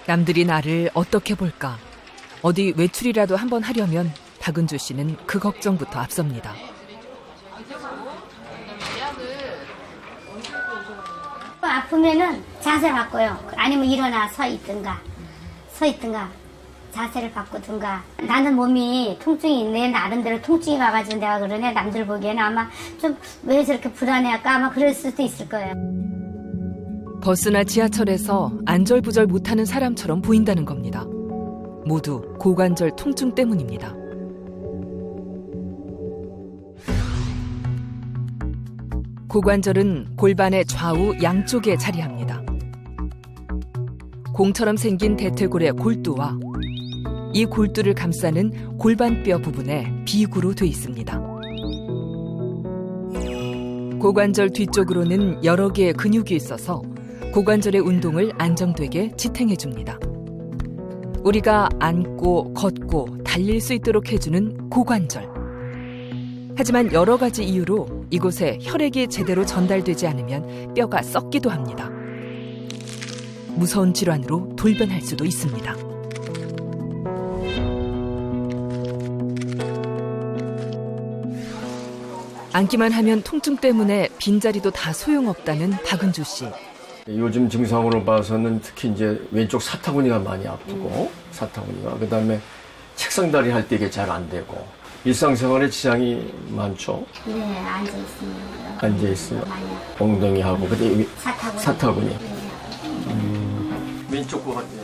남들이 나를 어떻게 볼까? 어디 외출이라도 한번 하려면 박은주 씨는 그 걱정부터 앞섭니다. 아프면은 자세를 바꿔요. 아니면 일어나 서 있든가 자세를 바꾸든가. 나는 몸이 통증이 내 나름대로 통증이 와가지고 내가 그러네. 남들 보기에는 아마 좀 왜 저렇게 불안해할까 아마 그럴 수도 있을 거예요. 버스나 지하철에서 안절부절 못하는 사람처럼 보인다는 겁니다. 모두 고관절 통증 때문입니다. 고관절은 골반의 좌우 양쪽에 자리합니다. 공처럼 생긴 대퇴골의 골두와 이 골두를 감싸는 골반뼈 부분에 비구로 돼 있습니다. 고관절 뒤쪽으로는 여러 개의 근육이 있어서 고관절의 운동을 안정되게 지탱해 줍니다. 우리가 앉고 걷고 달릴 수 있도록 해주는 고관절. 하지만 여러 가지 이유로 이곳에 혈액이 제대로 전달되지 않으면 뼈가 썩기도 합니다. 무서운 질환으로 돌변할 수도 있습니다. 앉기만 하면 통증 때문에 빈자리도 다 소용없다는 박은주 씨. 요즘 증상으로 봐서는 특히 이제 왼쪽 사타구니가 많이 아프고 사타구니가 그다음에 책상다리 할 때 이게 잘 안 되고 일상생활에 지장이 많죠. 네, 앉아 있습니다. 앉아 있어요. 엉덩이하고 근데 사타구니. 왼쪽 고관절.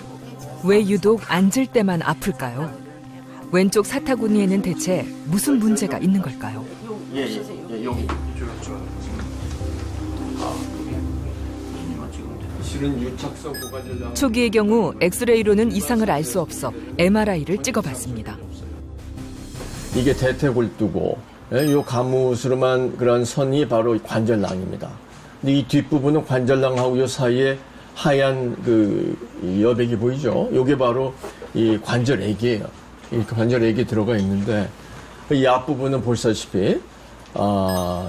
왜 유독 앉을 때만 아플까요? 왼쪽 사타구니에는 대체 무슨 문제가 있는 걸까요? 예, 여기. 실은 유착성 고관절 초기의 경우 엑스레이로는 이상을 알 수 없어 MRI를 찍어봤습니다. 이게 대퇴골두고 이 가무스름한 그런 선이 바로 관절낭입니다. 근데 이 뒷부분은 관절낭하고 이 사이에 하얀 그 여백이 보이죠? 이게 바로 이 관절액이에요. 이 관절액이 들어가 있는데 이 앞부분은 보시다시피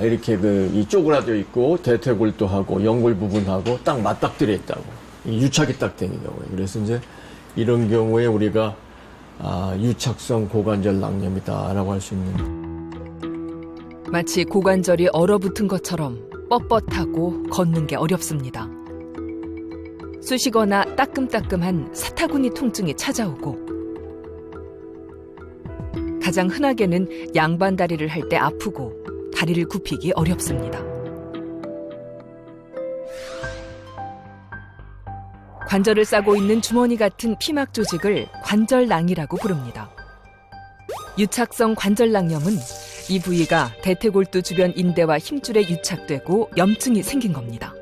이렇게 이 쪼그라져 있고 대퇴골두하고 연골 부분하고 딱 맞닥뜨려 있다고. 유착이 딱 되는 경우에. 그래서 이제 이런 경우에 우리가 유착성 고관절 낭염이다라고 할 수 있는. 마치 고관절이 얼어붙은 것처럼 뻣뻣하고 걷는 게 어렵습니다. 쑤시거나 따끔따끔한 사타구니 통증이 찾아오고 가장 흔하게는 양반 다리를 할 때 아프고 다리를 굽히기 어렵습니다. 관절을 싸고 있는 주머니 같은 피막 조직을 관절낭이라고 부릅니다. 유착성 관절낭염은 이 부위가 대퇴골두 주변 인대와 힘줄에 유착되고 염증이 생긴 겁니다.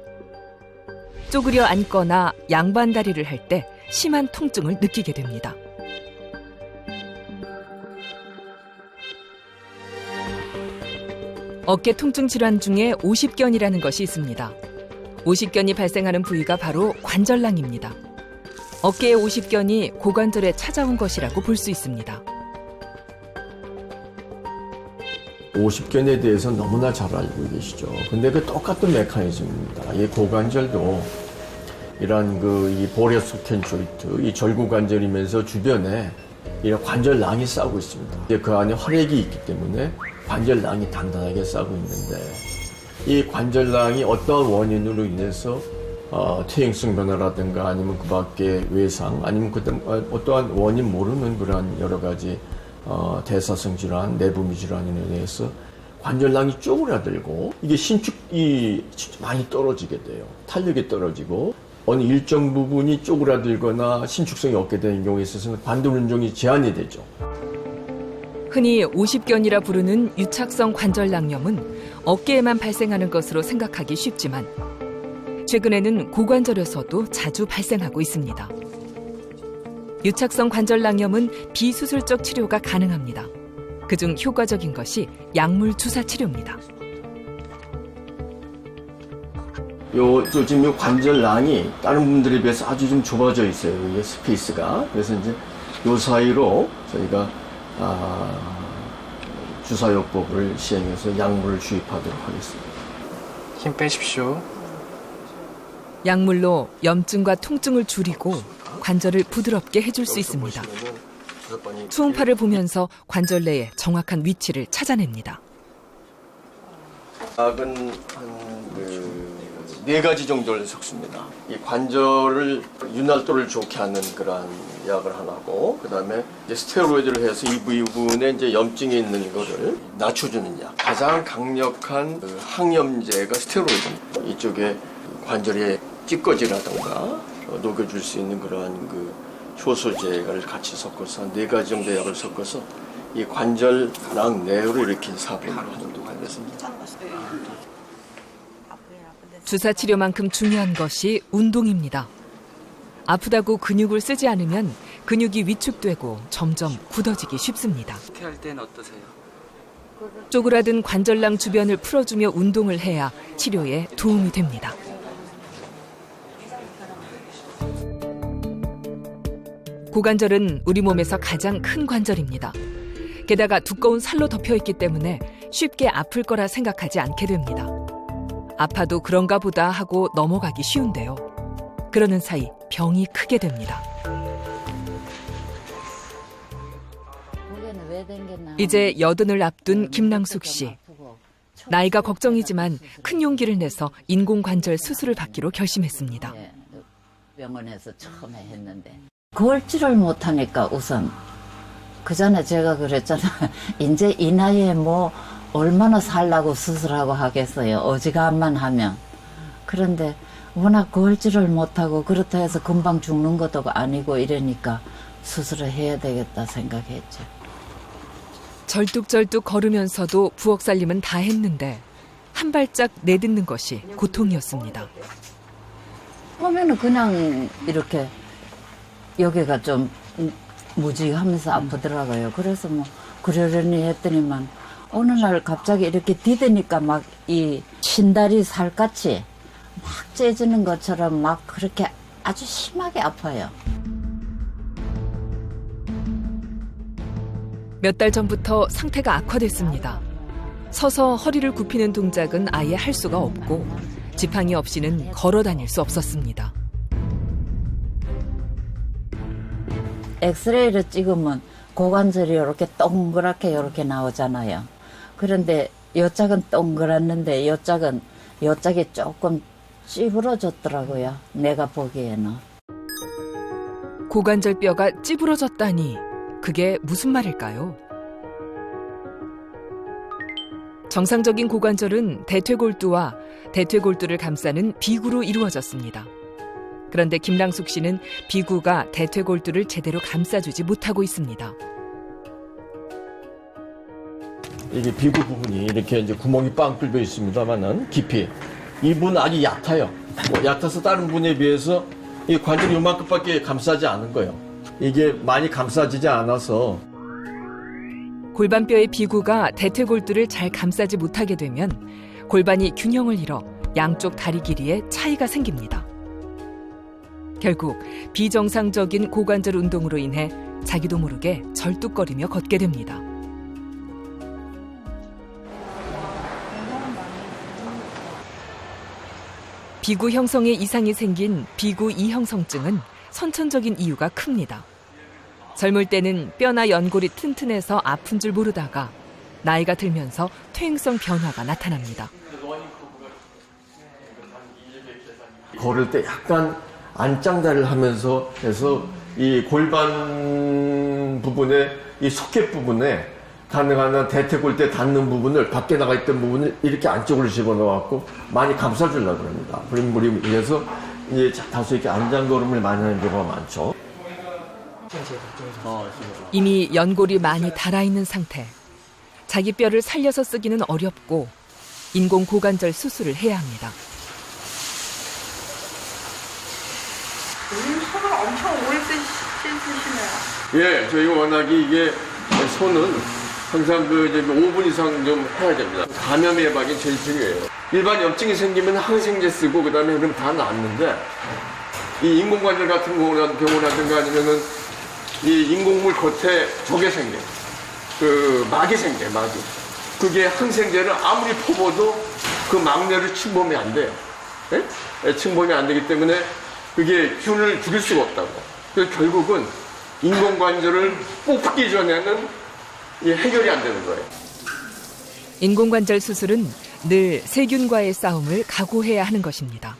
쪼그려 앉거나 양반 다리를 할 때 심한 통증을 느끼게 됩니다. 어깨 통증 질환 중에 오십견이라는 것이 있습니다. 오십견이 발생하는 부위가 바로 관절낭입니다. 어깨의 오십견이 고관절에 찾아온 것이라고 볼 수 있습니다. 오십견에 대해서 너무나 잘 알고 계시죠. 근데 그 똑같은 메커니즘입니다. 이 고관절도 이런 이 보레스кен 조이트, 이 절구관절이면서 주변에 이런 관절낭이 싸고 있습니다. 그 안에 혈액이 있기 때문에 관절낭이 단단하게 싸고 있는데 이 관절낭이 어떠한 원인으로 인해서 퇴행성 변화라든가 아니면 그 밖에 외상 아니면 어떠한 원인 모르는 그러한 여러 가지 대사성 질환, 내부미 질환에 의해서 관절낭이 쪼그라들고 이게 신축이 많이 떨어지게 돼요. 탄력이 떨어지고 어느 일정 부분이 쪼그라들거나 신축성이 없게 되는 경우에 있어서는 반대 운동이 제한이 되죠. 흔히 오십견이라 부르는 유착성 관절낭염은 어깨에만 발생하는 것으로 생각하기 쉽지만 최근에는 고관절에서도 자주 발생하고 있습니다. 유착성 관절낭염은 비수술적 치료가 가능합니다. 그중 효과적인 것이 약물 주사 치료입니다. 지금 요 관절낭이 다른 분들에 비해서 아주 좀 좁아져 있어요. 이게 스페이스가. 그래서 이제 요 사이로 저희가 주사요법을 시행해서 약물을 주입하도록 하겠습니다. 힘 빼십시오. 약물로 염증과 통증을 줄이고 관절을 부드럽게 해줄 수 있습니다. 초음파를 보면서 관절 내의 정확한 위치를 찾아냅니다. 약은 한 4가지 정도를 섞습니다. 이 관절을 윤활도를 좋게 하는 그런 약을 하나고, 그다음에 이제 스테로이드를 해서 이 부분에 이제 염증이 있는 거를 낮춰주는 약. 가장 강력한 그 항염제가 스테로이드입니다. 이쪽에 관절에 찌꺼기라든가 녹여줄 수 있는 그러한 그 효소제를 같이 섞어서 한 4가지 정도 약을 섞어서 이 관절낭 내로 일으킨 사변으로 정도 관렸습니다. 주사 치료만큼 중요한 것이 운동입니다. 아프다고 근육을 쓰지 않으면 근육이 위축되고 점점 굳어지기 쉽습니다. 할 때는 어떠세요? 쪼그라든 관절낭 주변을 풀어주며 운동을 해야 치료에 도움이 됩니다. 고관절은 우리 몸에서 가장 큰 관절입니다. 게다가 두꺼운 살로 덮여있기 때문에 쉽게 아플 거라 생각하지 않게 됩니다. 아파도 그런가 보다 하고 넘어가기 쉬운데요. 그러는 사이 병이 크게 됩니다. 이제 80을 앞둔 김랑숙 씨. 나이가 걱정이지만 큰 용기를 내서 인공관절 수술을 받기로 결심했습니다. 병원에서 처음에 했는데 걸지를 못하니까 우선 그 전에 제가 그랬잖아요. 이제 이 나이에 뭐 얼마나 살라고 수술하고 하겠어요. 어지간만 하면. 그런데 워낙 걸지를 못하고 그렇다 해서 금방 죽는 것도 아니고 이러니까 수술을 해야 되겠다 생각했죠. 절뚝절뚝 걸으면서도 부엌 살림은 다 했는데 한 발짝 내딛는 것이 고통이었습니다. 보면은 그냥 이렇게 여기가 좀 무지하면서 아프더라고요. 그래서 뭐 그러려니 했더니만 어느 날 갑자기 이렇게 디드니까 막 이 신다리 살같이 막 째지는 것처럼 막 그렇게 아주 심하게 아파요. 몇 달 전부터 상태가 악화됐습니다. 서서 허리를 굽히는 동작은 아예 할 수가 없고 지팡이 없이는 걸어 다닐 수 없었습니다. 엑스레이를 찍으면 고관절이 이렇게 동그랗게 이렇게 나오잖아요. 그런데 요 짝은 동그랗는데 요 짝이 조금 찌부러졌더라고요. 내가 보기에는. 고관절 뼈가 찌부러졌다니 그게 무슨 말일까요? 정상적인 고관절은 대퇴골두와 대퇴골두를 감싸는 비구로 이루어졌습니다. 그런데 김랑숙 씨는 비구가 대퇴골두를 제대로 감싸주지 못하고 있습니다. 이게 비구 부분이 이렇게 이제 구멍이 빵 뚫려 있습니다만은 깊이 이 부분 아주 얕아요. 얕아서 다른 부분에 비해서 이 관절이 요만큼밖에 감싸지 않은 거예요. 이게 많이 감싸지지 않아서 골반뼈의 비구가 대퇴골두를 잘 감싸지 못하게 되면 골반이 균형을 잃어 양쪽 다리 길이에 차이가 생깁니다. 결국 비정상적인 고관절 운동으로 인해 자기도 모르게 절뚝거리며 걷게 됩니다. 비구 형성에 이상이 생긴 비구 이형성증은 선천적인 이유가 큽니다. 젊을 때는 뼈나 연골이 튼튼해서 아픈 줄 모르다가 나이가 들면서 퇴행성 변화가 나타납니다. 걸을 때 약간 안짱다리를 하면서 해서 이 골반 부분에 이 속개 부분에 가능한 한 대퇴골대 닿는 부분을 밖에 나가 있던 부분을 이렇게 안쪽으로 집어넣어갖고 많이 감싸주려고 합니다. 그래서 이제 다소 이렇게 안장걸음을 많이 하는 경우가 많죠. 이미 연골이 많이 닳아있는 상태. 자기 뼈를 살려서 쓰기는 어렵고 인공 고관절 수술을 해야 합니다. 손을 엄청 오래 씻으시네요. 예, 저희가 워낙에 이게 손은 항상 그 5분 이상 좀 해야 됩니다. 감염 예방이 제일 중요해요. 일반 염증이 생기면 항생제 쓰고 그다음에 그러면 다 낫는데 이 인공관절 같은 경우라든가 아니면은 이 인공물 겉에 저게 생겨. 그 막이 생겨, 막이. 그게 항생제를 아무리 퍼부어도 그 막내를 침범이 안 돼요. 예? 침범이 안 되기 때문에 그게 균을 죽일 수가 없다고. 그래서 결국은 인공관절을 뽑기 전에는 이 해결이 안 되는 거예요. 인공관절 수술은 늘 세균과의 싸움을 각오해야 하는 것입니다.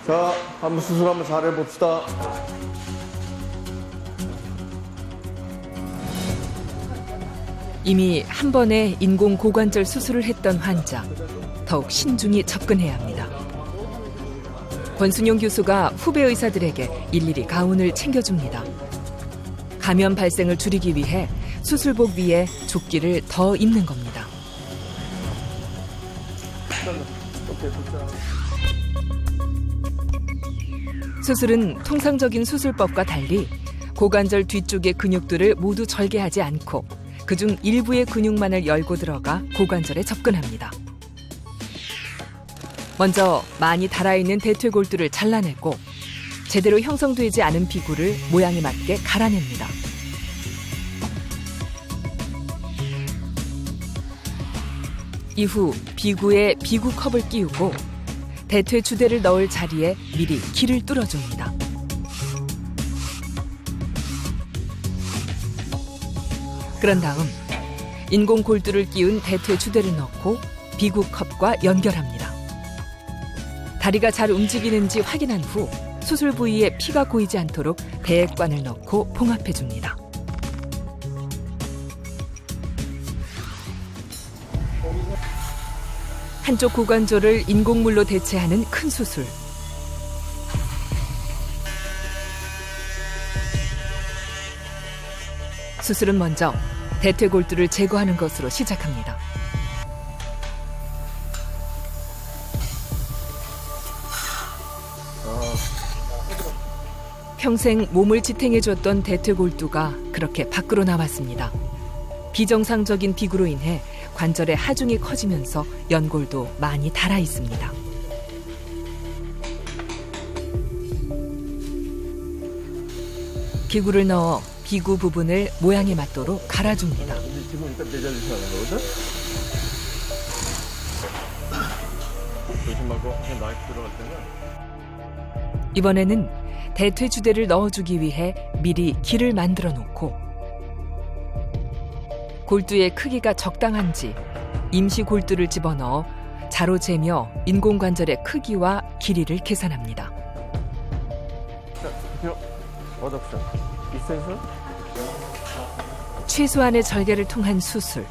자, 한번 수술 한번 잘해봅시다. 이미 한 번에 인공 고관절 수술을 했던 환자, 더욱 신중히 접근해야 합니다. 권순용 교수가 후배 의사들에게 일일이 가운을 챙겨줍니다. 감염 발생을 줄이기 위해 수술복 위에 조끼를 더 입는 겁니다. 수술은 통상적인 수술법과 달리 고관절 뒤쪽의 근육들을 모두 절개하지 않고 그중 일부의 근육만을 열고 들어가 고관절에 접근합니다. 먼저 많이 달아있는 대퇴골두를 잘라내고 제대로 형성되지 않은 비구를 모양에 맞게 갈아냅니다. 이후 비구에 비구컵을 끼우고 대퇴주대를 넣을 자리에 미리 길을 뚫어줍니다. 그런 다음 인공골두를 끼운 대퇴주대를 넣고 비구컵과 연결합니다. 다리가 잘 움직이는지 확인한 후 수술 부위에 피가 고이지 않도록 배액관을 넣고 봉합해줍니다. 한쪽 고관절을 인공물로 대체하는 큰 수술. 수술은 먼저 대퇴골두를 제거하는 것으로 시작합니다. 평생 몸을 지탱해줬던 대퇴골두가 그렇게 밖으로 나왔습니다. 비정상적인 비구로 인해 관절의 하중이 커지면서 연골도 많이 닳아 있습니다. 기구를 넣어 비구 부분을 모양에 맞도록 갈아줍니다. 지금 일단 매달리셔야 하는 거거든? 조심하고 나이프 들어갈 때는 이번에는 대퇴주대를 넣어주기 위해 미리 길을 만들어 놓고 골두의 크기가 적당한지 임시 골두를 집어넣어 자로 재며 인공관절의 크기와 길이를 계산합니다. 최소한의 절개를 통한 수술.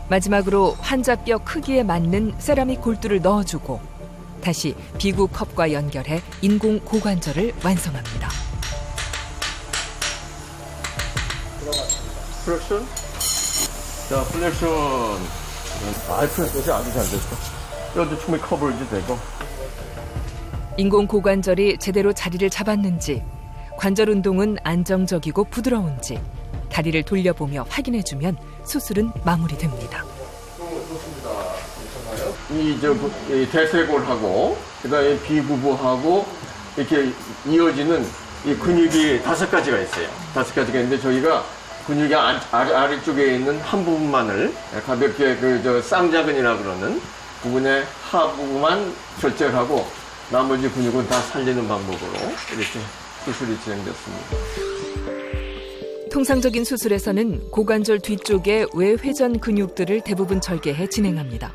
마지막으로 환자 뼈 크기에 맞는 세라믹 골두를 넣어주고 다시 비구 컵과 연결해 인공 고관절을 완성합니다. 플렉션? 자, 플렉션. 플렉션이 아주 잘 됐어. 뼈도 충분히 커버리지 되고. 인공 고관절이 제대로 자리를 잡았는지, 관절 운동은 안정적이고 부드러운지 다리를 돌려보며 확인해주면 수술은 마무리됩니다. 이 대퇴골하고 그다음에 비구부하고 이렇게 이어지는 이 근육이 5가지가 있어요. 5가지가 있는데 저희가 근육이 아래쪽에 있는 한 부분만을 가볍게 쌍자근이라 그러는 부분의 하부만 절제하고 나머지 근육은 다 살리는 방법으로 이렇게 수술이 진행됐습니다. 통상적인 수술에서는 고관절 뒤쪽의 외회전 근육들을 대부분 절개해 진행합니다.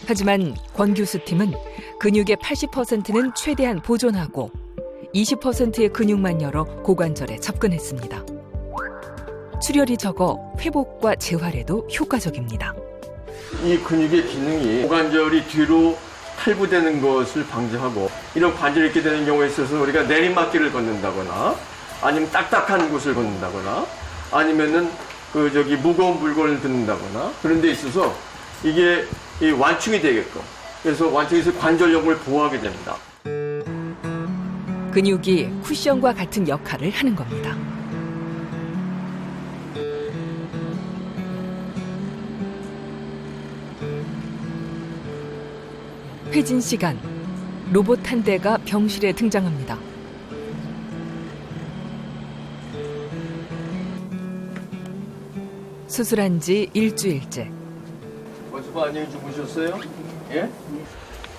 하지만 권 교수 팀은 근육의 80%는 최대한 보존하고 20%의 근육만 열어 고관절에 접근했습니다. 출혈이 적어 회복과 재활에도 효과적입니다. 이 근육의 기능이 고관절이 뒤로 탈부되는 것을 방지하고 이런 관절이 이렇게 되는 경우에 있어서 우리가 내리막길을 걷는다거나 아니면 딱딱한 곳을 걷는다거나 아니면은 무거운 물건을 든다거나 그런 데 있어서 이게 완충이 되게끔 그래서 완충해서 관절력을 보호하게 됩니다. 근육이 쿠션과 같은 역할을 하는 겁니다. 회진 시간, 로봇 한 대가 병실에 등장합니다. 수술한 지 일주일째. 벌써 안녕히 주무셨어요? 예?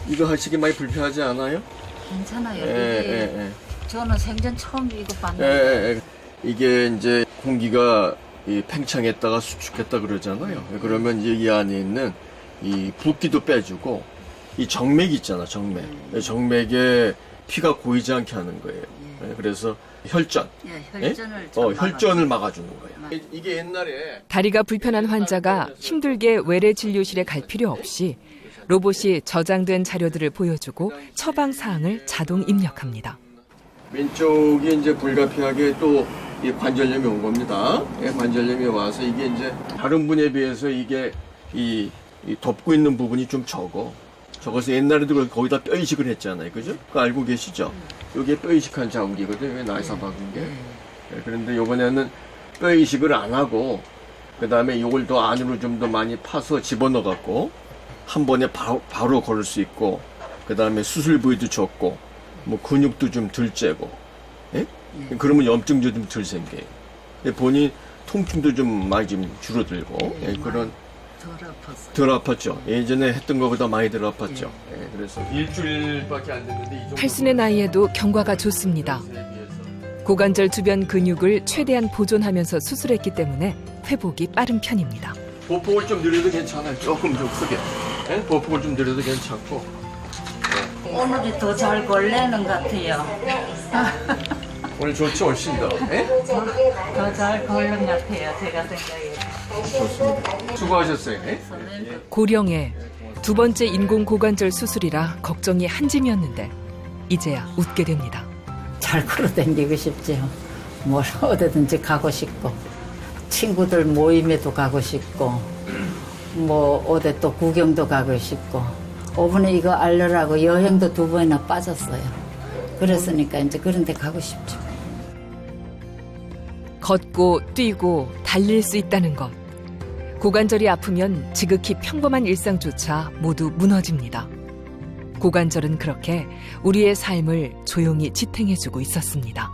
이거 하시기 많이 불편하지 않아요? 괜찮아요. 예. 저는 생전 처음 이거 봤는데. 예. 이게 이제 공기가 이 팽창했다가 수축했다 그러잖아요. 그러면 이제 이 안에 있는 이 붓기도 빼주고 이 정맥 있잖아, 정맥. 정맥에 피가 고이지 않게 하는 거예요. 그래서 혈전. 혈전을 막아주는 거야. 이게 옛날에 다리가 불편한 환자가 힘들게 외래 진료실에 갈 필요 없이 로봇이 저장된 자료들을 보여주고 처방 사항을 자동 입력합니다. 왼쪽이 이제 불가피하게 또 이 관절염이 온 겁니다. 관절염이 와서 이게 이제 다른 분에 비해서 이게 이 덮고 있는 부분이 좀 적어서 옛날에도 거기다 뼈 이식을 했잖아요. 그죠? 그거 알고 계시죠? 이게 뼈 이식한 자국이거든요. 나이사 박은 게. 그런데 이번에는 뼈 이식을 안 하고 그 다음에 이걸 더 안으로 좀 더 많이 파서 집어넣어 갖고 한 번에 바로 걸을 수 있고 그 다음에 수술 부위도 적고 뭐 근육도 좀 덜 째고 그러면 염증도 좀 덜 생겨요. 본인 통증도 좀 많이 좀 줄어들고 그런 덜 아팠죠. 예전에 했던 것보다 많이 덜 아팠죠. 그래서 일주일밖에 안 됐는데 이 정도 탈순의 나이에도 경과가 좋습니다. 고관절 주변 근육을 최대한 보존하면서 수술했기 때문에 회복이 빠른 편입니다. 보폭을 좀 늘려도 괜찮아요. 조금 좀 크게. 보폭을 좀 늘려도 괜찮고. 오늘이 더 잘 걸리는 것 같아요. 오늘 좋죠, 훨씬 더. 더 잘 걸리는 것 같아요. 제가 생각에. 좋습니다. 수고하셨어요. 고령에 두 번째 인공 고관절 수술이라 걱정이 한 짐이었는데 이제야 웃게 됩니다. 잘 걸어다니고 싶지요. 뭘 어디든지 가고 싶고 친구들 모임에도 가고 싶고 뭐 어디 또 구경도 가고 싶고 오븐에 이거 알려라고 여행도 2번이나 빠졌어요. 그랬으니까 이제 그런 데 가고 싶죠. 걷고 뛰고 달릴 수 있다는 것. 고관절이 아프면 지극히 평범한 일상조차 모두 무너집니다. 고관절은 그렇게 우리의 삶을 조용히 지탱해주고 있었습니다.